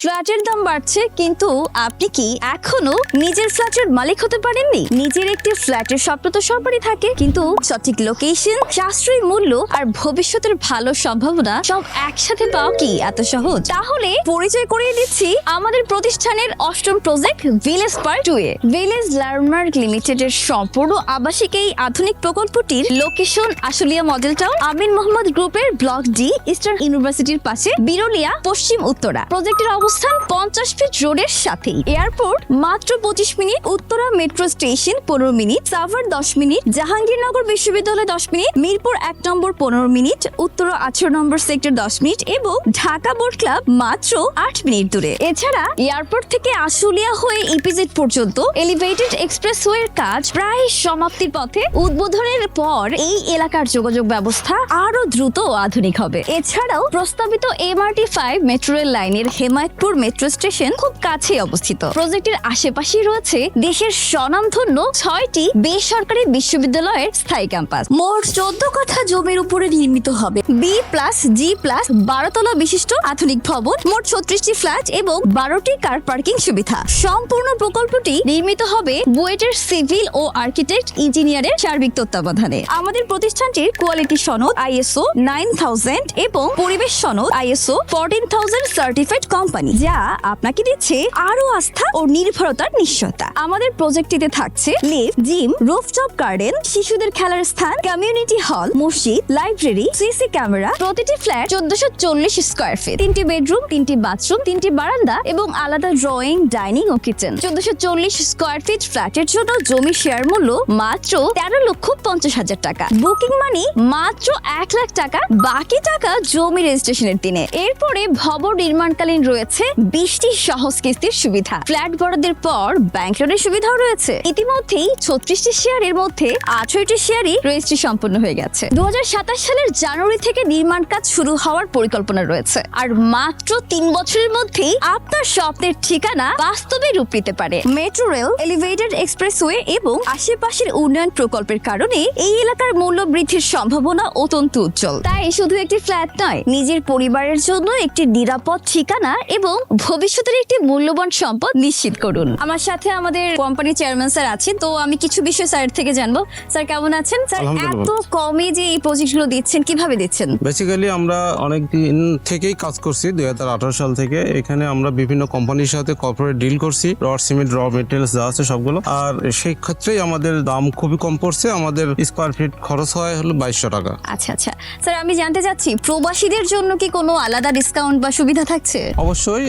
ফ্ল্যাটের দাম বাড়ছে, কিন্তু আপনি কি এখনো নিজের ফ্ল্যাটের মালিক হতে পারেননি? নিজের একটি ফ্ল্যাটের স্বপ্ন তো সবারই থাকে, কিন্তু সঠিক লোকেশন, সাশ্রয়ী মূল্য আর ভবিষ্যতের ভালো সম্ভাবনা সব একসাথে পাওয়া কি এত সহজ? তাহলে পরিচয় করিয়ে দিচ্ছি আমাদের প্রতিষ্ঠানের অষ্টম প্রজেক্ট ভিলেজ পার্ক 2 এ। ভিলেজ ল্যান্ডমার্ক লিমিটেড এর সম্পূর্ণ আবাসিক এই আধুনিক প্রকল্পটির লোকেশন আশুলিয়া মডেল টাউন, আমিন মোহাম্মদ গ্রুপের ব্লক ডি, ইস্টার্ন ইউনিভার্সিটির পাশে, বিরুলিয়া, পশ্চিম উত্তরা। প্রজেক্টের অবস্থান 50 ফিট রোডের সাথেই। এয়ারপোর্ট মাত্র 25 minute, Uttara metro station 15 minute, Savar 10 minute, Jahangirnagar বিশ্ববিদ্যালয় 10 মিনিট, মিরপুর 1 নম্বর 15 মিনিট, উত্তরা 18 নম্বর সেক্টর 10 মিনিট এবং ঢাকা বোট ক্লাব মাত্র 8 মিনিট দূরে। এছাড়া এয়ারপোর্ট থেকে আশুলিয়া হয়ে ইপিজেড পর্যন্ত এলিভেটেড এক্সপ্রেসওয়ের কাজ প্রায় সমাপ্তির পথে। উদ্বোধনের পর এই এলাকার যোগাযোগ ব্যবস্থা আরো দ্রুত ও আধুনিক হবে। এছাড়াও প্রস্তাবিত MRT 5 মেট্রো রেল লাইনের হেমায়তপুর মেট্রো স্টেশন খুব কাছেই অবস্থিত। প্রজেক্টের আশেপাশেই রয়েছে দেশের স্বনামধন্য 6টি বেসরকারি বিশ্ববিদ্যালয়ের স্থায়ী ক্যাম্পাস। মোট 14 কাঠা জমির উপরে নির্মিত হবে B+G+12 তলা বিশিষ্ট আধুনিক ভবন, মোট 36টি ফ্ল্যাট এবং 12টি কার পার্কিং সুবিধা। সম্পূর্ণ প্রকল্পটি নির্মিত হবে বুয়েটের সিভিল ও আর্কিটেক্ট ইঞ্জিনিয়ারের সার্বিক তত্ত্বাবধানে। আমাদের প্রতিষ্ঠানটির কোয়ালিটি সনদ ISO 9000 এবং পরিবেশ সনদ ISO 14000 সার্টিফাইড কোম্পানি, যা আপনাকে দিচ্ছে আরো আস্থা ও নির্ভরতার নিশ্চয়তা। আমাদের প্রজেক্টটিতে থাকছে লিফট, জিম, রুফটপ গার্ডেন, শিশুদের খেলার স্থান, কমিউনিটি হল, মসজিদ, লাইব্রেরি, সিসি ক্যামেরা। প্রতিটি ফ্ল্যাট 1440 স্কয়ার ফিট, 3টি বেডরুম, 3টি বাথরুম, 3টি বারান্দা এবং আলাদা ড্রয়িং, ডাইনিং ও কিচেন। 1440 স্কয়ার ফিট ফ্ল্যাটের জন্য জমি শেয়ার মূল্য মাত্র 13,50,000 টাকা। বুকিং মানি মাত্র 1 লাখ টাকা, বাকি টাকা জমি রেজিস্ট্রেশনের দিনে। এরপরে ভবন নির্মাণকালীন রয়েছে 20টি সহজ কিস্তির সুবিধা। ফ্ল্যাট বরাদ্দের পর ব্যাংক লোনের সুবিধাও রয়েছে। ইতিমধ্যেই 36টি শেয়ারের মধ্যে 18টি শেয়ারই রেজিস্ট্রি সম্পন্ন হয়ে গেছে। 2027 সালের জানুয়ারি থেকে নির্মাণ কাজ শুরু হওয়ার পরিকল্পনা রয়েছে। আর মাত্র 3 বছরের মধ্যেই আপনার স্বপ্নের ঠিকানা বাস্তবে রূপ নিতে পারে। মেট্রো রেল, এলিভেটেড এক্সপ্রেসওয়ে এবং আশেপাশের উন্নয়ন প্রকল্পের কারণে এই এলাকার মূল্য বৃদ্ধির সম্ভাবনা অত্যন্ত উজ্জ্বল। তাই শুধু একটি ফ্ল্যাট নয়, নিজের পরিবারের জন্য একটি নিরাপদ ঠিকানা এবং ভবিষ্যতের একটি মূল্যবান সম্পদ নিশ্চিত করুন। আমার সাথে আমাদের কোম্পানি চেয়ারম্যান স্যার আছেন, তো আমি কিছু বিষয় স্যার থেকে জানবো। স্যার কেমন আছেন? স্যার এত কমে যে এই প্রজেক্টগুলো দিচ্ছেন, কিভাবে দিচ্ছেন? বেসিক্যালি আমরা অনেক দিন থেকেই কাজ করছি, 2018 সাল থেকে এখানে আমরা বিভিন্ন কোম্পানির সাথে কর্পোরেট ডিল করছি, রড, সিমেন্ট, র মেটেরিয়ালস যা আছে সবগুলো। আর সেই ক্ষেত্রেই আমাদের দাম খুবই কম পড়ছে। আমাদের স্কয়ার ফিট খরচ হয় হলো 2200 টাকা। আচ্ছা আচ্ছা স্যার, আমি জানতে চাচ্ছি প্রবাসীদের জন্য কি কোনো আলাদা ডিসকাউন্ট বা সুবিধা থাকছে? অবশ্যই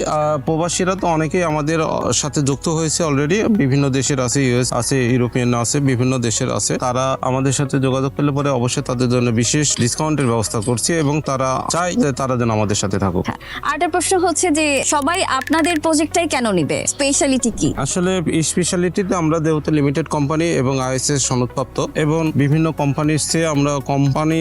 প্রবাসীরা তো অনেকেই আমাদের সাথে যুক্ত হয়েছে অলরেডি। বিভিন্ন দেশের আছে, US আছে, ইউরোপিয়ান আছে, বিভিন্ন দেশের আছে। তারা আমাদের সাথে যোগাযোগ করলে পরে অবশ্যই তাদের জন্য বিশেষ ডিসকাউন্টের ব্যবস্থা করছি এবং তারা চাই যে তারা যেন আমাদের সাথে থাকুক। আরেকটা প্রশ্ন হচ্ছে যে সবাই আপনাদের প্রজেক্টটাই কেন নিবে? স্পেশালিটি কি? আসলে স্পেশালিটিতে আমরা যেহেতু লিমিটেড কোম্পানি এবং ISS সনদপ্রাপ্ত এবং বিভিন্ন কোম্পানির চেয়ে আমরা কোম্পানি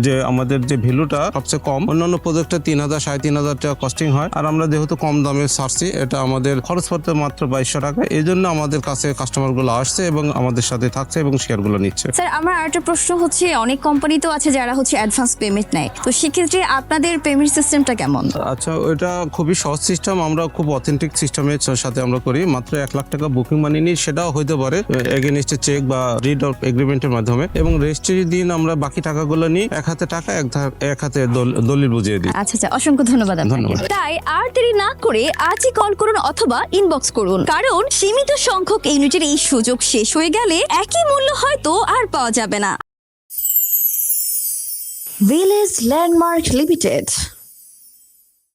যে আমাদের যে ভ্যালুটা সবচেয়ে কম। অন্যান্য প্রজেক্টে 3,000 3,500 টাকা কস্টিং হয়, আর আমরা যেহেতু কম দামে ছাড়ছি, এটা আমাদের খরচ পড়তে মাত্র 2200 টাকা। এই জন্য আমাদের কাছে কাস্টমার গুলো আসছে এবং আমাদের সাথে থাকছে এবং শেয়ার গুলো নিচ্ছে। স্যার, আমার আরেকটা প্রশ্ন হচ্ছে, অনেক কোম্পানি তো আছে যারা হচ্ছে অ্যাডভান্স পেমেন্ট নেয়, তো সেক্ষেত্রে আপনাদের পেমেন্ট সিস্টেমটা কেমন? আচ্ছা, এটা খুবই সহজ সিস্টেম। আমরা খুব অথেন্টিক সিস্টেমের সাথে আমরা করি। মাত্র 1 লাখ টাকা বুকিং মানি নিই, সেটাও হইতে পারে এগেইনস্ট চেক বা রিড অফ এগ্রিমেন্টের মাধ্যমে, এবং রেজিস্ট্রি দিন আমরা বাকি টাকাগুলো নিই। এক হাতে টাকা, এক হাতে দলিল বুঝিয়ে দিই। আচ্ছা আচ্ছা, অসংখ্য ধন্যবাদ আপনাকে। তাই আর দেরি না করে আজই কল করুন অথবা ইনবক্স করুন, কারণ সীমিত সংখ্যক ইউনিটের এই সুযোগ শেষ হয়ে গেলে একই মূল্য হয়তো আর পাওয়া যাবে না। Village landmark limited.